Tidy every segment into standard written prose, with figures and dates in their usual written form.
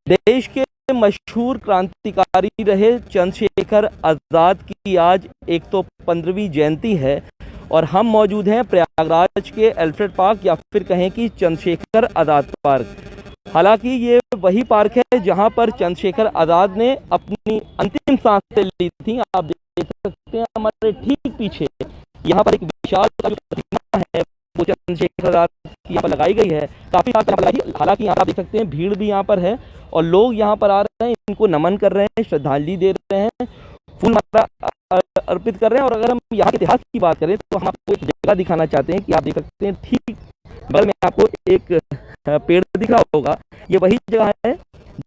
देश के मशहूर क्रांतिकारी रहे चंद्रशेखर आज़ाद की आज 115वीं जयंती है और हम मौजूद हैं प्रयागराज के एल्फ्रेड पार्क या फिर कहें कि चंद्रशेखर आज़ाद पार्क। हालांकि ये वही पार्क है जहां पर चंद्रशेखर आज़ाद ने अपनी अंतिम सांसें ली थी। आप देख सकते हैं हमारे ठीक पीछे यहाँ पर एक विशाल प्रतिमा है वो चंद्रशेखर आज़ाद की यहाँ पर लगाई गई है। काफी हालांकि यहाँ आप देख सकते हैं भीड़ भी यहाँ पर है और लोग यहाँ पर आ रहे हैं, इनको नमन कर रहे हैं, श्रद्धांजलि दे रहे हैं, फूल माला अर्पित कर रहे हैं। और अगर हम यहाँ के इतिहास की बात करें तो हम आपको एक जगह दिखाना चाहते हैं कि आप देख सकते हैं ठीक बगल में आपको एक पेड़ दिख रहा होगा। ये वही जगह है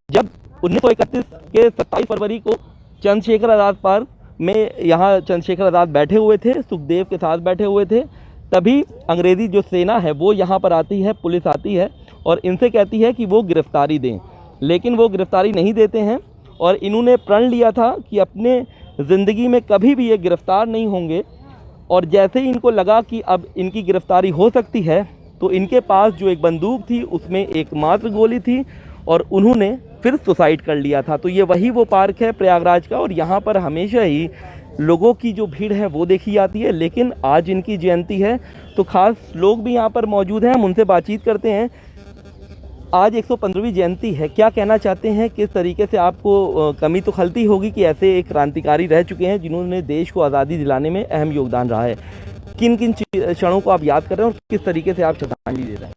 जब 1931 के 27 फरवरी को चंद्रशेखर आज़ाद पार्क में यहाँ चंद्रशेखर आज़ाद बैठे हुए थे, सुखदेव के साथ बैठे हुए थे। तभी अंग्रेजी जो सेना है वो यहाँ पर आती है, पुलिस आती है और इनसे कहती है कि वो गिरफ्तारी दें, लेकिन वो गिरफ्तारी नहीं देते हैं। और इन्होंने प्रण लिया था कि अपने ज़िंदगी में कभी भी ये गिरफ्तार नहीं होंगे। और जैसे ही इनको लगा कि अब इनकी गिरफ्तारी हो सकती है तो इनके पास जो एक बंदूक थी उसमें एकमात्र गोली थी और उन्होंने फिर सुसाइड कर लिया था। तो ये वही वो पार्क है प्रयागराज का और यहाँ पर हमेशा ही लोगों की जो भीड़ है वो देखी जाती है। लेकिन आज इनकी जयंती है तो खास लोग भी यहाँ पर मौजूद हैं, हम उनसे बातचीत करते हैं। आज 115वीं जयंती है, क्या कहना चाहते हैं, किस तरीके से आपको कमी तो खलती होगी कि ऐसे एक क्रांतिकारी रह चुके हैं जिन्होंने देश को आज़ादी दिलाने में अहम योगदान रहा है। किन किन क्षणों को आप याद कर रहे हैं और किस तरीके से आप श्रद्धांजलि दे रहे हैं?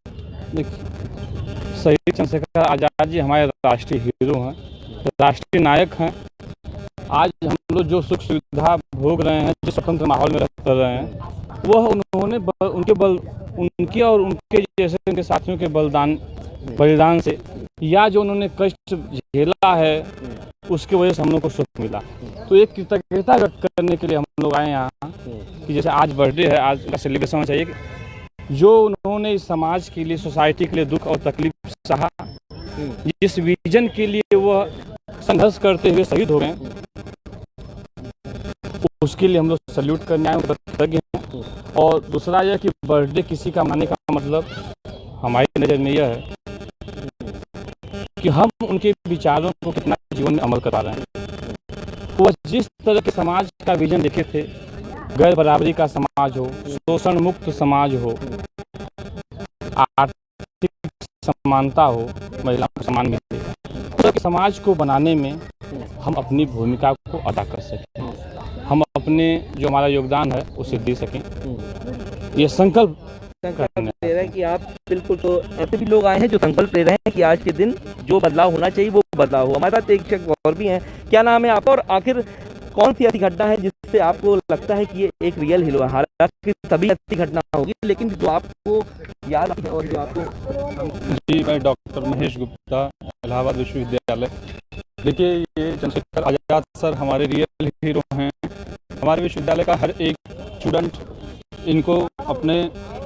देखिए, शहीद चंद्रशेखर आज़ाद जी हमारे राष्ट्रीय हीरो हैं, राष्ट्रीय नायक हैं। आज हम लोग जो सुख सुविधा भोग रहे हैं, जो स्वतंत्र माहौल में रह रहे हैं, वह उन्होंने उनके और उनके जैसे उनके साथियों के बलिदान से या जो उन्होंने कष्ट झेला है उसकी वजह से हम लोग को सुख मिला। तो एक कृतज्ञता व्यक्त करने के लिए हम लोग आए यहाँ कि जैसे आज बर्थडे है, आज का सेलिब्रेशन होना चाहिए कि जो उन्होंने इस समाज के लिए, सोसाइटी के लिए दुख और तकलीफ सहा, जिस विजन के लिए वह संघर्ष करते हुए शहीद हो गए, उसके लिए हम लोग सल्यूट करने आए, कृतज्ञ हैं। और दूसरा यह कि बर्थडे किसी का मनाने का मतलब हमारी नज़र में यह है कि हम उनके विचारों को कितना जीवन में अमल करवा रहे हैं। वो जिस तरह के समाज का विजन देखे थे, गैर बराबरी का समाज हो, शोषण मुक्त समाज हो, आर्थिक समानता हो, महिलाओं को सम्मान मिले, तो समाज को बनाने में हम अपनी भूमिका को अदा कर सकें, हम अपने जो हमारा योगदान है उसे दे सकें। ये संकल्प ले रहे हैं कि आप बिल्कुल, तो ऐसे भी लोग आए हैं जो संकल्प ले रहे हैं कि आज के दिन जो बदलाव होना चाहिए वो बदलाव हो। हमारे साथ एक शख्स और भी हैं, क्या नाम है आपका और आखिर कौन सी ऐसी घटना है जिससे आपको लगता है कि ये एक रियल हीरो है? हालांकि सभी ऐसी घटना होगी लेकिन जो आपको याद है और जो आपको। जी, मैं डॉक्टर महेश गुप्ता, इलाहाबाद विश्वविद्यालय। देखिए, ये चंद्रशेखर आज़ाद सर हमारे रियल हीरो हैं। हमारे विश्वविद्यालय का हर एक स्टूडेंट इनको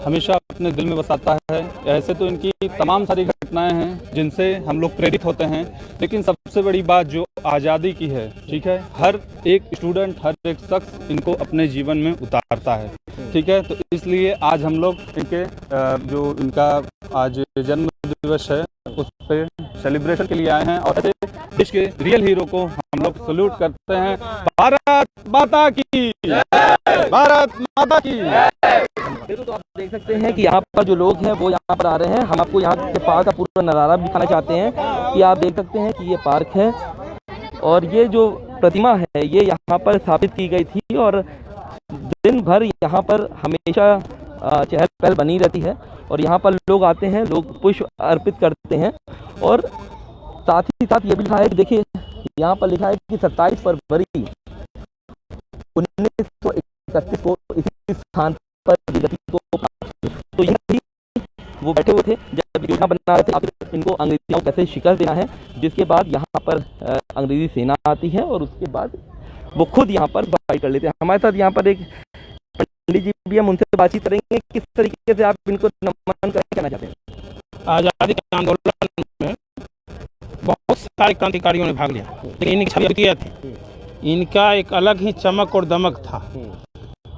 हमेशा अपने दिल में बसाता है। ऐसे तो इनकी तमाम सारी घटनाएं हैं जिनसे हम लोग प्रेरित होते हैं, लेकिन सबसे बड़ी बात जो आज़ादी की है, ठीक है, हर एक स्टूडेंट, हर एक शख्स इनको अपने जीवन में उतारता है, ठीक है। तो इसलिए आज हम लोग इनके जो इनका आज जन्म दिवस है उस पर सेलिब्रेशन के लिए आए हैं और ऐसे देश के रियल हीरो को हम लोग सल्यूट करते हैं। भारत माता की, भारत माता की। बिल्कुल, तो आप देख सकते हैं कि यहाँ पर जो लोग हैं वो यहाँ पर आ रहे हैं। हम आपको यहाँ के पार्क का पूरा नज़ारा भी दिखाना चाहते हैं कि आप देख सकते हैं कि ये पार्क है और ये जो प्रतिमा है ये यहाँ पर स्थापित की गई थी और दिन भर यहाँ पर हमेशा चहल पहल बनी रहती है और यहाँ पर लोग आते हैं, लोग पुष्प अर्पित करते हैं। और साथ ही साथ ये भी लिखा है कि देखिए यहाँ पर लिखा है कि 27 फरवरी 1931 को इसी स्थान पर को, तो यही वो बैठे हुए थे जब योजना बना रहे थे आप इनको अंग्रेजियों को कैसे शिकस्त देना है, जिसके बाद यहाँ पर अंग्रेजी सेना आती है और उसके बाद वो खुद यहाँ पर फाइट कर लेते हैं। हमारे साथ यहाँ पर एक पंडित जी भी, हम उनसे बातचीत करेंगे किस तरीके से आप इनको नमन कहना चाहते हैं। आज़ादी के आंदोलन में बहुत सारे क्रांतिकारियों ने भाग लिया, लेकिन इनकी छवि अद्वितीय थी। इनका एक अलग ही चमक और दमक था,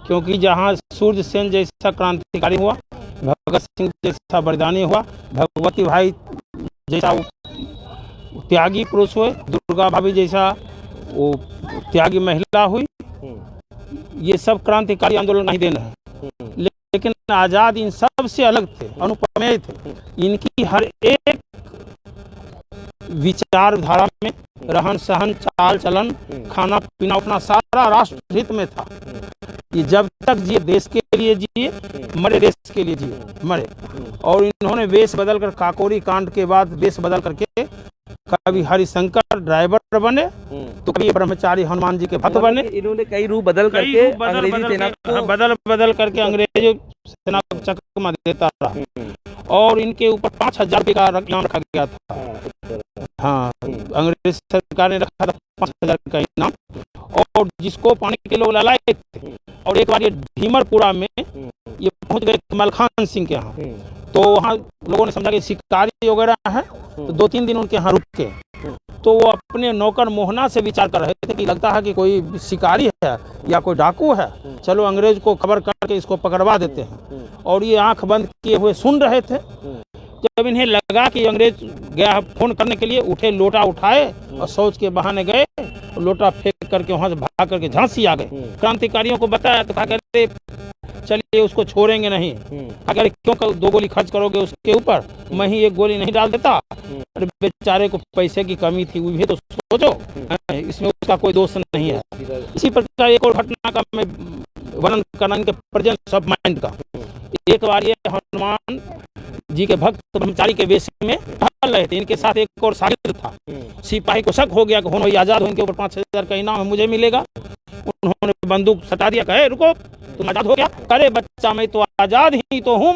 क्योंकि जहाँ सूर्य सेन जैसा क्रांतिकारी हुआ, भगत सिंह जैसा बलिदानी हुआ, भगवती भाई जैसा त्यागी पुरुष हुए, दुर्गा भाभी जैसा वो त्यागी महिला हुई, ये सब क्रांतिकारी आंदोलन नहीं देना है। लेकिन आज़ाद इन सब से अलग थे, अनुपमेय थे। इनकी हर एक विचारधारा में रहन सहन, चाल चलन, खाना पीना, उठना सारा राष्ट्र हित में था। ये जब तक जिए देश के लिए जिए, मरे देश के लिए जिए, मरे। और इन्होंने वेश बदल कर, काकोरी कांड के बाद वेश बदल करके कभी हरिशंकर ड्राइवर बने, तो कभी ब्रह्मचारी हनुमान जी के भक्त बने। इन्होंने कई रूप बदल करके अंग्रेजी सेना को बदल करके अंग्रेजी सेना को चकमा देता रहा। और इनके ऊपर 5,000 रुपये का इनाम रखा गया था। हाँ, अंग्रेज सरकार ने रखा था 5,000 का इनाम। और जिसको पाने के लोग लालायक थे। और एक बार ये ढीमरपुरा में ये पहुंच गए मलखान सिंह के यहाँ, तो वहाँ लोगों ने समझा कि शिकारी वगैरह है, तो 2-3 दिन उनके यहाँ रुके। तो वो अपने नौकर मोहना से विचार कर रहे थे कि लगता है कि कोई शिकारी है या कोई डाकू है, चलो अंग्रेज को खबर करके इसको पकड़वा देते हैं। और ये आंख बंद किए हुए सुन रहे थे। जब इन्हें लगा कि अंग्रेज गया फोन करने के लिए, उठे, लोटा उठाए और शौच के बहाने गए, लोटा फेंक करके वहां से भाग करके झांसी आ गए। क्रांतिकारियों को बताया तो कहा कहते चलिए उसको छोड़ेंगे नहीं। अगर क्यों 2 गोली खर्च करोगे उसके ऊपर, मैं ही 1 गोली नहीं डाल देता। अरे बेचारे को पैसे की कमी थी, वो भी तो सोचो, इसमें उसका कोई दोष नहीं है। इसी प्रकार एक और घटना का मैं वर्णन करना, इनके प्रेजेंस ऑफ माइंड का। एक बार ये हनुमान जी के भक्त ब्रह्मचारी के वेश में टहल रहे थे। इनके साथ एक और शागिर्द था। सिपाही को शक हो गया कि भाई आजाद हो, इनके ऊपर 5,000 का इनाम मुझे मिलेगा। उन्होंने बंदूक सटा दिया, कहे रुको, तुम आजाद हो गया? अरे बच्चा, मैं तो आजाद ही तो हूँ,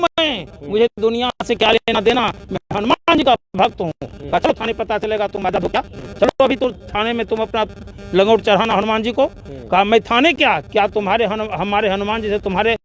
मुझे दुनिया से क्या लेना देना, मैं हनुमान जी का भक्त हूँ। चलो थाने पता चलेगा तुम आजाद हो क्या, चलो अभी तो थाने में तुम अपना लंगोट चढ़ाना हनुमान जी को। कहा मैं थाने क्या तुम्हारे हमारे हनुमान जी से तुम्हारे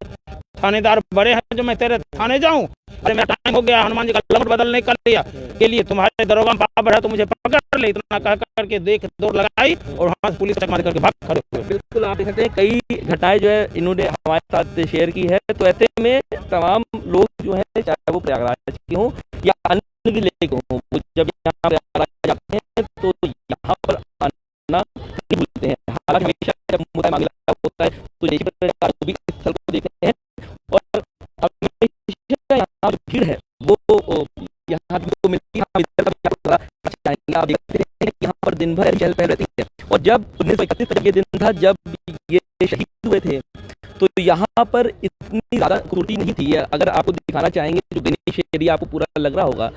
थानेदार बड़े हैं जो मैं तेरे थाने जाऊं? अरे मेरा टाइम हो गया, हनुमान जी का लंगोट बदलने का लिया के लिए तुम्हारे दरोगा पावर है तो मुझे पकड़ ले। इतना कह करके देख दौड़ लगाई और वहां से पुलिस चकमा करके भाग खड़े हुए। बिल्कुल, आप देख सकते हैं कई घटनाएं जो है इन्होंने हमारे साथ शेयर की है। तो ऐसे में तमाम लोग जो है, चाहे वो प्रयागराज के हों या अन्य जिले के हों, जब यहाँ प्रयागराज जाते हैं तो यहाँ पर आना नहीं भूलते हैं। हालांकि हमेशा जब मुद्दा मामला होता है तो भी स्थल को देखते हैं। और यहाँ जो भीड़ है वो यहाँ जो मिलती है, आप देखते हैं यहाँ पर दिन भर चहल पहल रहती है। और जब 1931 का जब ये दिन था, जब ये शहीद हुए थे, तो यहाँ पर इतनी ज़्यादा खूबसूरती नहीं थी। अगर आपको दिखाना चाहेंगे, जो गणेश एरिया आपको पूरा लग रहा होगा,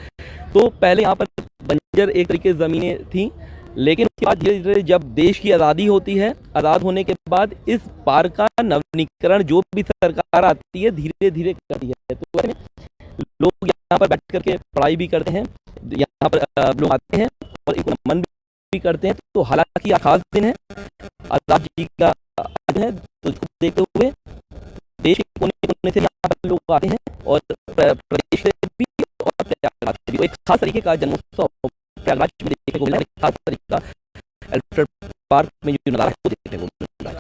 तो पहले यहाँ पर बंजर एक तरीके ज़मीनें थी। लेकिन उसके बाद धीरे धीरे जब देश की आज़ादी होती है, आज़ाद होने के बाद इस पार्क का नवीनीकरण जो भी सरकार आती है धीरे धीरे करती है। तो लोग यहाँ पर बैठ करके पढ़ाई भी करते हैं, यहाँ पर लोग आते हैं और एक मन भी करते हैं। तो हालांकि यह खास दिन है, आज़ाद जी का दिन है, तो इसको देखते हुए देश के कोने से यहाँ पर लोग आते हैं और प्रदेश से भी और प्रयागराज से भी। एक खास तरीके का जन्मोत्सव प्रयागराज में देखने को मिला, एक खास तरीका अल्फ्रेड पार्क में जो नज़ारा है वो देखने को मिला।